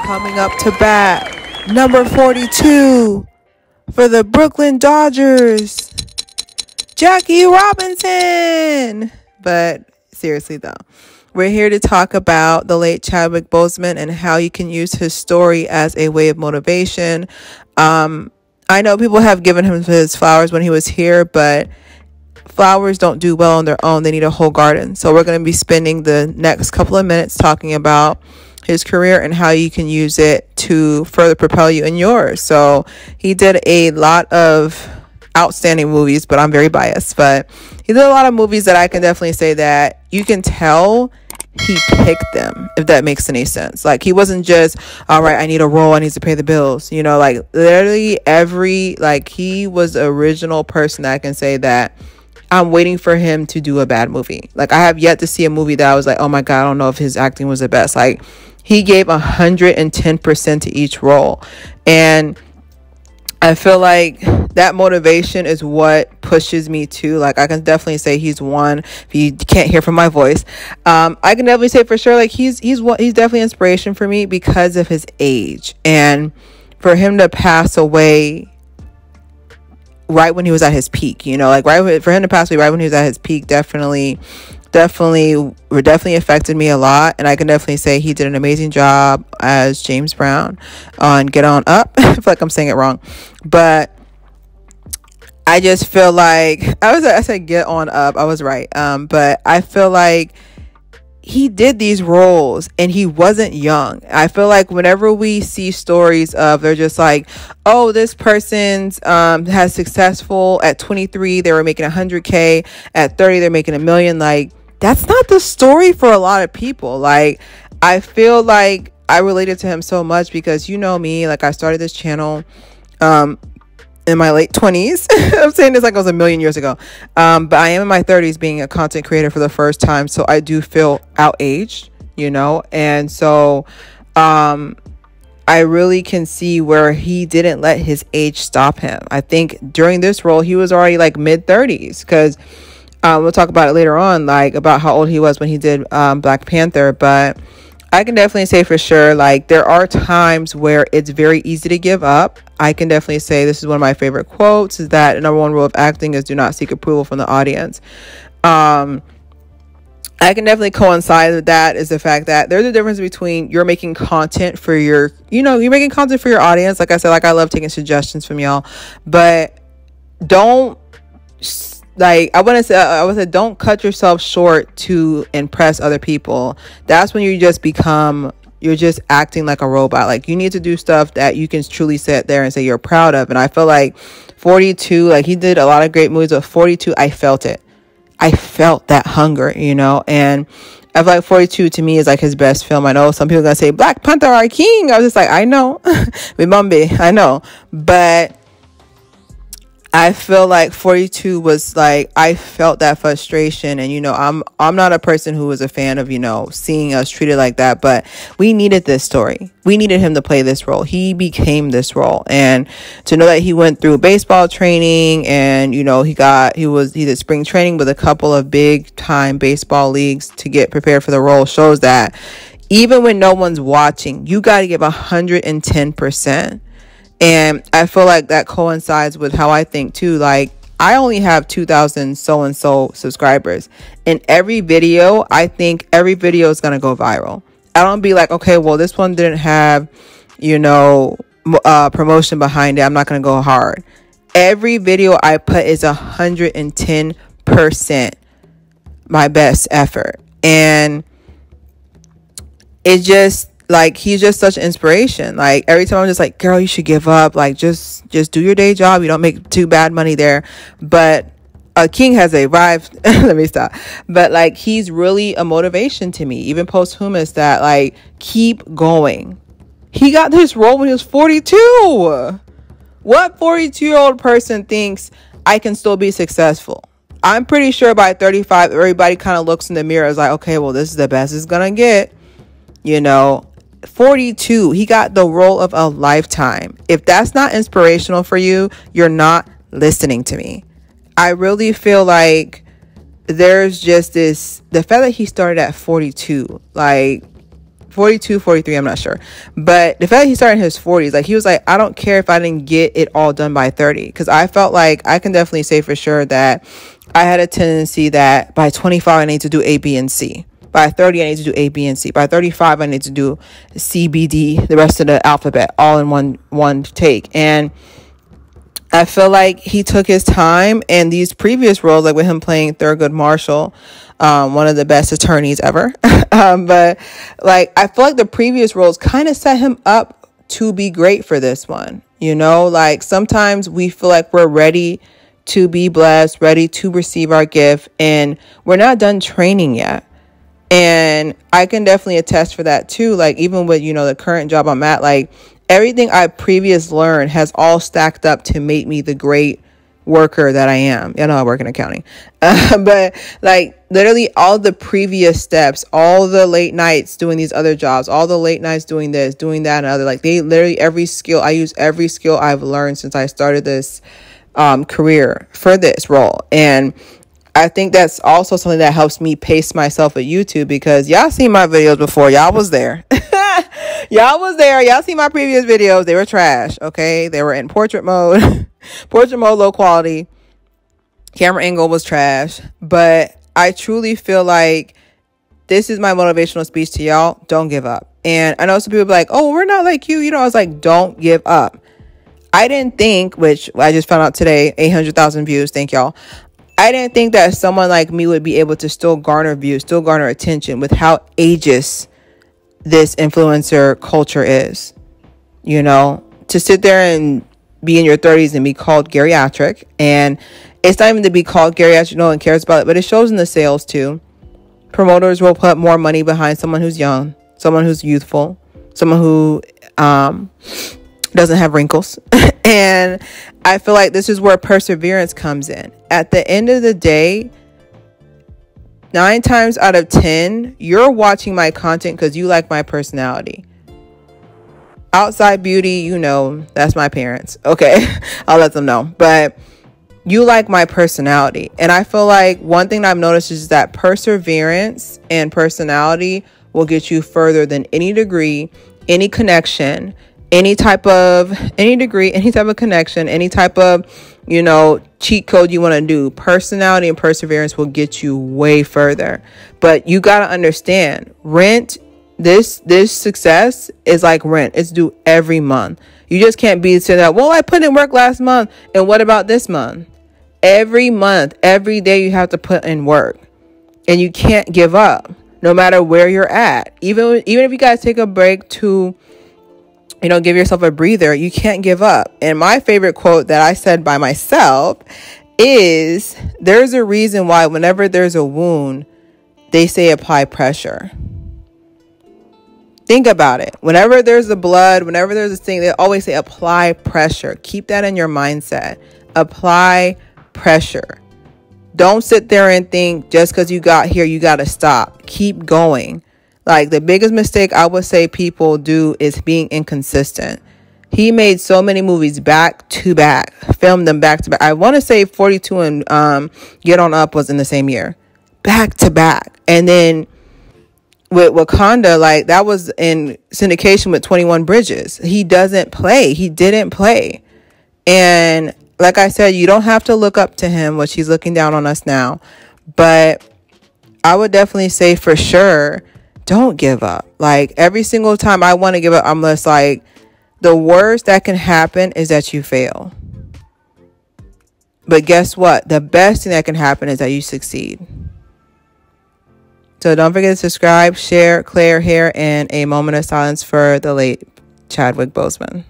Coming up to bat, number 42 for the Brooklyn Dodgers, Jackie Robinson. But seriously though, we're here to talk about the late Chadwick Boseman and how you can use his story as a way of motivation. I know people have given him his flowers when he was here, but flowers don't do well on their own. They need a whole garden. So we're going to be spending the next couple of minutes talking about his career and how you can use it to further propel you in yours. So he did a lot of outstanding movies, but I'm very biased. But he did a lot of movies that I can definitely say that you can tell he picked them, if that makes any sense. Like, he wasn't just, all right, I need a role, I need to pay the bills, you know, like literally he was the original person that I can say that I'm waiting for him to do a bad movie. Like, I have yet to see a movie that I was like, oh my God, I don't know if his acting was the best. Like, he gave 110% to each role. And I feel like that motivation is what pushes me to, like, I can definitely say he's one. If you can't hear from my voice, I can definitely say for sure, like, he's definitely inspiration for me because of his age. And for him to pass away right when he was at his peak, you know, like for him to pass away right when he was at his peak definitely affected me a lot. And I can definitely say he did an amazing job as James Brown on Get On Up. I feel like I'm saying it wrong, but I just feel like I said Get On Up. I was right. But I feel like he did these roles and he wasn't young. I feel like whenever we see stories of, they're just like, oh, this person's has successful at 23, they were making 100K, at 30 they're making $1 million. Like, that's not the story for a lot of people. Like, I feel like I related to him so much because, you know me, like, I started this channel in my late 20s. I'm saying this like it was a million years ago. But I am in my 30s being a content creator for the first time. So I do feel outaged, you know? And so I really can see where he didn't let his age stop him. I think during this role, he was already like mid 30s, because we'll talk about it later on, like about how old he was when he did Black Panther. But I can definitely say for sure, like, there are times where it's very easy to give up. I can definitely say this is one of my favorite quotes, is that the number one rule of acting is do not seek approval from the audience. I can definitely coincide with that, is the fact that there's a difference between you're making content for your, you're making content for your audience. Like I said, like, I love taking suggestions from y'all, but don't, like, I would say don't cut yourself short to impress other people. That's when you just you're just acting like a robot. Like, you need to do stuff that you can truly sit there and say you're proud of. And I feel like 42, like, he did a lot of great movies, but 42, I felt it. I felt that hunger, and I feel like 42 to me is like his best film. I know some people are gonna say Black Panther, our king. I was just like, I know, I know, but I feel like 42 was like, I felt that frustration. And, I'm not a person who was a fan of, seeing us treated like that, but we needed this story. We needed him to play this role. He became this role. And to know that he went through baseball training and, he did spring training with a couple of big time baseball leagues to get prepared for the role shows that even when no one's watching, you got to give 110%. And I feel like that coincides with how I think too. Like, I only have 2,000 so-and-so subscribers. And I think every video is going to go viral. I don't be like, okay, well, this one didn't have, promotion behind it, I'm not going to go hard. Every video I put is 110% my best effort. And it's just, like, he's just such an inspiration. Like, every time I'm just like, girl, you should give up. Like, just do your day job. You don't make too bad money there. But a king has arrived. Let me stop. But, like, he's really a motivation to me, even posthumous, that, like, keep going. He got this role when he was 42. What 42-year-old person thinks I can still be successful? I'm pretty sure by 35, everybody kind of looks in the mirror and is like, okay, well, this is the best it's gonna get. 42, he got the role of a lifetime. If that's not inspirational for you, you're not listening to me. I really feel like there's just the fact that he started at 42, like, 42, 43, I'm not sure. But the fact that he started in his 40s, like, he was like, I don't care if I didn't get it all done by 30. Because I felt like I can definitely say for sure that I had a tendency that by 25, I need to do A, B, and C. By 30, I need to do A, B, and C. By 35, I need to do C, B, D, the rest of the alphabet, all in one take. And I feel like he took his time, and these previous roles, like with him playing Thurgood Marshall, one of the best attorneys ever. But like, I feel like the previous roles kind of set him up to be great for this one. You know, like sometimes we feel like we're ready to be blessed, ready to receive our gift, and we're not done training yet. And I can definitely attest for that too. Like, even with, you know, the current job I'm at, like, everything I previously learned has all stacked up to make me the great worker that I am. You know, I work in accounting. But like, literally all the previous steps, all the late nights doing these other jobs, all the late nights doing this, doing that, and other, like, they literally, I use every skill I've learned since I started this career for this role. And I think that's also something that helps me pace myself at YouTube, because y'all seen my videos before. Y'all was there. Y'all was there. Y'all seen my previous videos. They were trash. Okay. They were in portrait mode, low quality. Camera angle was trash. But I truly feel like this is my motivational speech to y'all. Don't give up. And I know some people be like, oh, we're not like you. You know, I was like, don't give up. I didn't think, which I just found out today, 800,000 views. Thank y'all. I didn't think that someone like me would be able to still garner views, still garner attention with how ageist this influencer culture is. You know, to sit there and be in your 30s and be called geriatric, and it's not even to be called geriatric, no one cares about it, but it shows in the sales too. Promoters will put more money behind someone who's young, someone who's youthful, someone who doesn't have wrinkles. And I feel like this is where perseverance comes in. At the end of the day, 9 times out of 10, you're watching my content because you like my personality. Outside beauty, you know, that's my parents. Okay, I'll let them know. But you like my personality. And I feel like one thing I've noticed is that perseverance and personality will get you further than any degree, any connection, any type of connection, any type of, you know, cheat code you want to do. Personality and perseverance will get you way further. But you got to understand, rent, this success is like rent. It's due every month. You just can't be saying that, well, I put in work last month, and what about this month? Every month, every day you have to put in work, and you can't give up no matter where you're at. Even if you guys take a break to, you know, give yourself a breather, you can't give up. And my favorite quote that I said by myself is, there's a reason why whenever there's a wound, they say apply pressure. Think about it. Whenever there's the blood, whenever there's this thing, they always say apply pressure. Keep that in your mindset. Apply pressure. Don't sit there and think just because you got here, you got to stop. Keep going. Like, the biggest mistake I would say people do is being inconsistent. He made so many movies back to back, filmed them back to back. I want to say 42 and Get On Up was in the same year, back to back. And then with Wakanda, like, that was in syndication with 21 Bridges. He didn't play. And like I said, you don't have to look up to him, which he's looking down on us now. But I would definitely say for sure, don't give up. Like, every single time I want to give up, I'm just like, the worst that can happen is that you fail. But guess what? The best thing that can happen is that you succeed. So don't forget to subscribe, share, clear hair, and a moment of silence for the late Chadwick Boseman.